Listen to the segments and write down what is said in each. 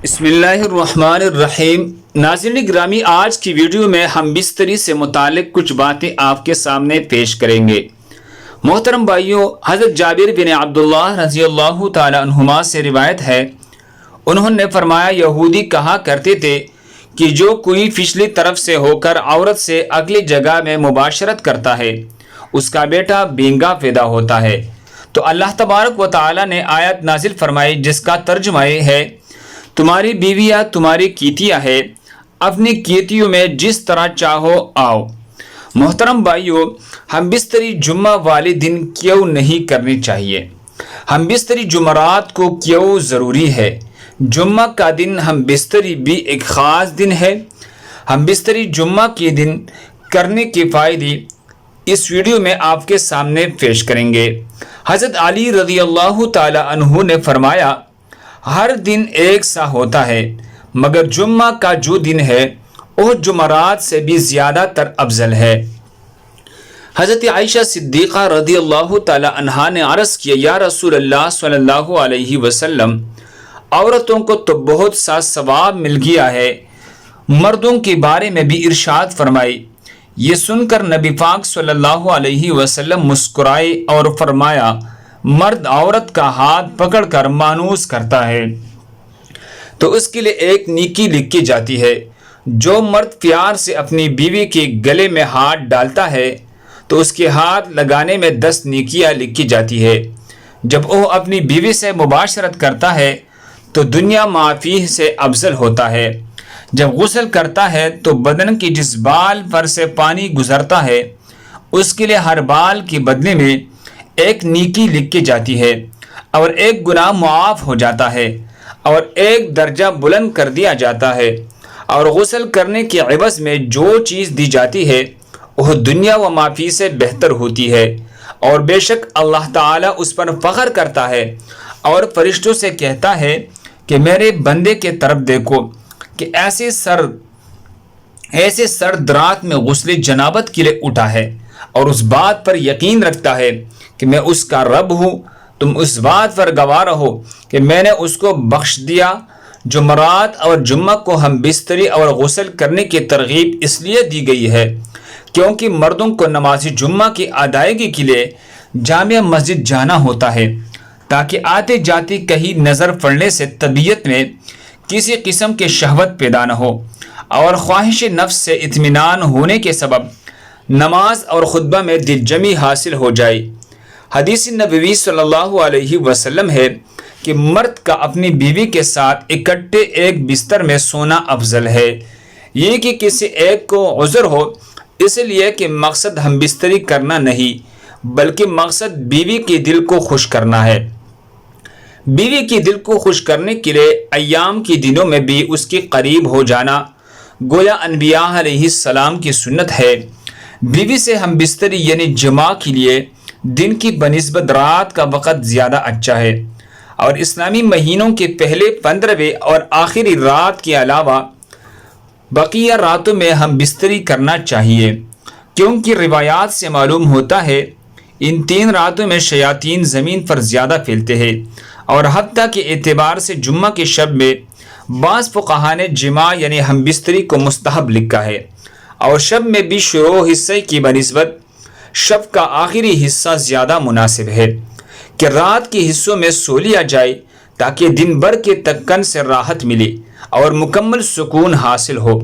بسم اللہ الرحمن الرحیم۔ ناظرین گرامی، آج کی ویڈیو میں ہم بستری سے متعلق کچھ باتیں آپ کے سامنے پیش کریں گے۔ محترم بھائیوں، حضرت جابر بن عبداللہ رضی اللہ تعالی عنہما سے روایت ہے، انہوں نے فرمایا یہودی کہا کرتے تھے کہ جو کوئی پچھلی طرف سے ہو کر عورت سے اگلی جگہ میں مباشرت کرتا ہے اس کا بیٹا بینگا پیدا ہوتا ہے۔ تو اللہ تبارک و تعالی نے آیت نازل فرمائی جس کا ترجمہ ہے، تمہاری بیویاں تمہاری کیتیاں ہے، اپنی کیتیوں میں جس طرح چاہو آؤ۔ محترم بھائیوں، ہم بستری جمعہ والے دن کیوں نہیں کرنی چاہیے؟ ہم بستری جمعرات کو کیوں ضروری ہے؟ جمعہ کا دن ہم بستری بھی ایک خاص دن ہے۔ ہم بستری جمعہ کے دن کرنے کے فائدے اس ویڈیو میں آپ کے سامنے پیش کریں گے۔ حضرت علی رضی اللہ تعالی عنہ نے فرمایا، ہر دن ایک سا ہوتا ہے مگر جمعہ کا جو دن ہے وہ جمعرات سے بھی زیادہ تر افضل ہے۔ حضرت عائشہ صدیقہ رضی اللہ تعالی عنہا نے عرض کیا، یا رسول اللہ صلی اللہ علیہ وسلم، عورتوں کو تو بہت سا ثواب مل گیا ہے، مردوں کے بارے میں بھی ارشاد فرمائی۔ یہ سن کر نبی پاک صلی اللہ علیہ وسلم مسکرائے اور فرمایا، مرد عورت کا ہاتھ پکڑ کر مانوس کرتا ہے تو اس کے لیے ایک نیکی لکھی جاتی ہے۔ جو مرد پیار سے اپنی بیوی کے گلے میں ہاتھ ڈالتا ہے تو اس کے ہاتھ لگانے میں 10 نیکیاں لکھی جاتی ہے۔ جب وہ اپنی بیوی سے مباشرت کرتا ہے تو دنیا معافی سے افضل ہوتا ہے۔ جب غسل کرتا ہے تو بدن کی جس بال پر سے پانی گزرتا ہے اس کے لیے ہر بال کے بدلے میں ایک نیکی لکھی جاتی ہے اور ایک گناہ معاف ہو جاتا ہے اور ایک درجہ بلند کر دیا جاتا ہے، اور غسل کرنے کے عوض میں جو چیز دی جاتی ہے وہ دنیا و معافی سے بہتر ہوتی ہے، اور بے شک اللہ تعالیٰ اس پر فخر کرتا ہے اور فرشتوں سے کہتا ہے کہ میرے بندے کے طرف دیکھو کہ ایسے سرد رات میں غسل جنابت کے لیے اٹھا ہے اور اس بات پر یقین رکھتا ہے کہ میں اس کا رب ہوں۔ تم اس بات پر گواہ رہو کہ میں نے اس کو بخش دیا۔ جمعرات اور جمعہ کو ہم بستری اور غسل کرنے کی ترغیب اس لیے دی گئی ہے کیونکہ مردوں کو نماز جمعہ کی ادائیگی کے لیے جامع مسجد جانا ہوتا ہے تاکہ آتے جاتے کہیں نظر پڑنے سے طبیعت میں کسی قسم کے شہوت پیدا نہ ہو، اور خواہش نفس سے اطمینان ہونے کے سبب نماز اور خطبہ میں دل جمی حاصل ہو جائے۔ حدیث نبوی صلی اللہ علیہ وسلم ہے کہ مرد کا اپنی بیوی کے ساتھ اکٹھے ایک بستر میں سونا افضل ہے، یہ کہ کسی ایک کو عذر ہو، اس لیے کہ مقصد ہم بستری کرنا نہیں بلکہ مقصد بیوی کے دل کو خوش کرنا ہے۔ بیوی کے دل کو خوش کرنے کے لیے ایام کے دنوں میں بھی اس کے قریب ہو جانا گویا انبیاء علیہ السلام کی سنت ہے۔ بیوی سے ہم بستری یعنی جماع کے لیے دن کی بنسبت رات کا وقت زیادہ اچھا ہے، اور اسلامی مہینوں کے پہلے 15ویں اور آخری رات کے علاوہ بقیہ راتوں میں ہم بستری کرنا چاہیے، کیونکہ روایات سے معلوم ہوتا ہے ان 3 راتوں میں شیاطین زمین پر زیادہ پھیلتے ہیں، اور حتیٰ کے اعتبار سے جمعہ کے شب میں بعض فقہا نے جماع یعنی ہم بستری کو مستحب لکھا ہے، اور شب میں بھی شروع حصے کی بنسبت شب کا آخری حصہ زیادہ مناسب ہے کہ رات کے حصوں میں سو لیا جائے تاکہ دن بھر کے تکن سے راحت ملے اور مکمل سکون حاصل ہو۔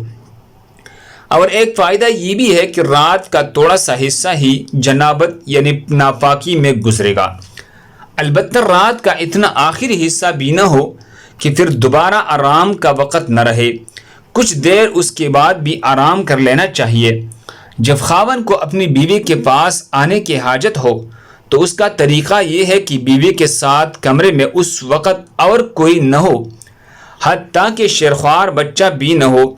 اور ایک فائدہ یہ بھی ہے کہ رات کا تھوڑا سا حصہ ہی جنابت یعنی ناپاکی میں گزرے گا، البتہ رات کا اتنا آخری حصہ بھی نہ ہو کہ پھر دوبارہ آرام کا وقت نہ رہے، کچھ دیر اس کے بعد بھی آرام کر لینا چاہیے۔ جب خاوند کو اپنی بیوی کے پاس آنے کی حاجت ہو تو اس کا طریقہ یہ ہے کہ بیوی کے ساتھ کمرے میں اس وقت اور کوئی نہ ہو، حتیٰ کہ شیرخوار بچہ بھی نہ ہو۔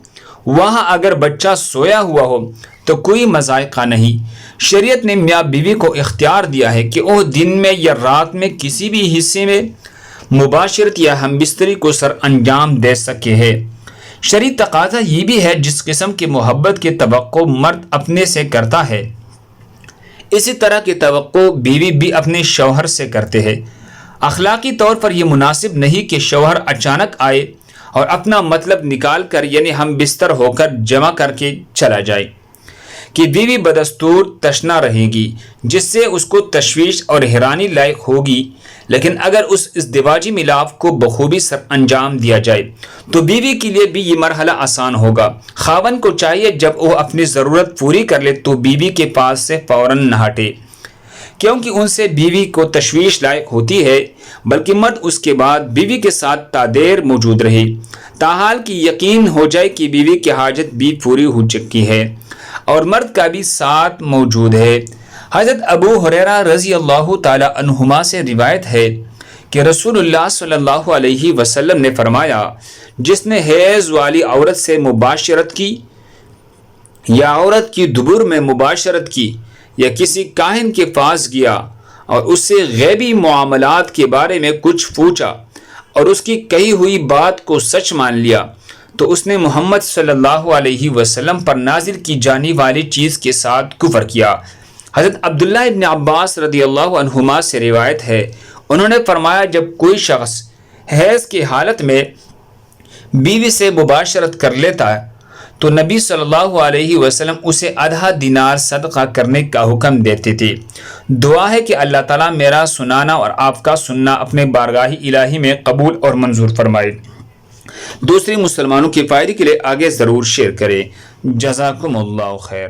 وہاں اگر بچہ سویا ہوا ہو تو کوئی مضائقہ نہیں۔ شریعت نے میاں بیوی کو اختیار دیا ہے کہ وہ دن میں یا رات میں کسی بھی حصے میں مباشرت یا ہم بستری کو سر انجام دے سکے ہے۔ شرعی تقاضا یہ بھی ہے جس قسم کی محبت کی توقع مرد اپنے سے کرتا ہے اسی طرح کی توقع بیوی بھی اپنے شوہر سے کرتے ہیں۔ اخلاقی طور پر یہ مناسب نہیں کہ شوہر اچانک آئے اور اپنا مطلب نکال کر یعنی ہم بستر ہو کر جمع کر کے چلا جائے کہ بیوی بدستور تشنا رہے گی، جس سے اس کو تشویش اور حیرانی لائق ہوگی، لیکن اگر اس ازدواجی ملاپ کو بخوبی سر انجام دیا جائے تو بیوی کے لیے بھی یہ مرحلہ آسان ہوگا۔ خاوند کو چاہیے جب وہ اپنی ضرورت پوری کر لے تو بیوی کے پاس سے فوراً نہ ہٹے، کیونکہ ان سے بیوی کو تشویش لائق ہوتی ہے، بلکہ مرد اس کے بعد بیوی کے ساتھ تادیر موجود رہے تاحال کہ یقین ہو جائے کہ بیوی کی حاجت بھی پوری ہو چکی ہے اور مرد کا بھی ساتھ موجود ہے۔ حضرت ابو ہریرہ رضی اللہ تعالی عنہما سے روایت ہے کہ رسول اللہ صلی اللہ علیہ وسلم نے فرمایا، جس نے حیض والی عورت سے مباشرت کی یا عورت کی دبر میں مباشرت کی یا کسی کاہن کے پاس گیا اور اس سے غیبی معاملات کے بارے میں کچھ پوچھا اور اس کی کہی ہوئی بات کو سچ مان لیا تو اس نے محمد صلی اللہ علیہ وسلم پر نازل کی جانے والی چیز کے ساتھ کفر کیا۔ حضرت عبداللہ ابن عباس رضی اللہ عنہما سے روایت ہے، انہوں نے فرمایا، جب کوئی شخص حیض کی حالت میں بیوی سے مباشرت کر لیتا ہے تو نبی صلی اللہ علیہ وسلم اسے آدھا دینار صدقہ کرنے کا حکم دیتے تھے۔ دعا ہے کہ اللہ تعالیٰ میرا سنانا اور آپ کا سننا اپنے بارگاہ الہی میں قبول اور منظور فرمائے۔ دوسری مسلمانوں کے فائدے کے لیے آگے ضرور شیئر کریں۔ جزاکم اللہ خیر۔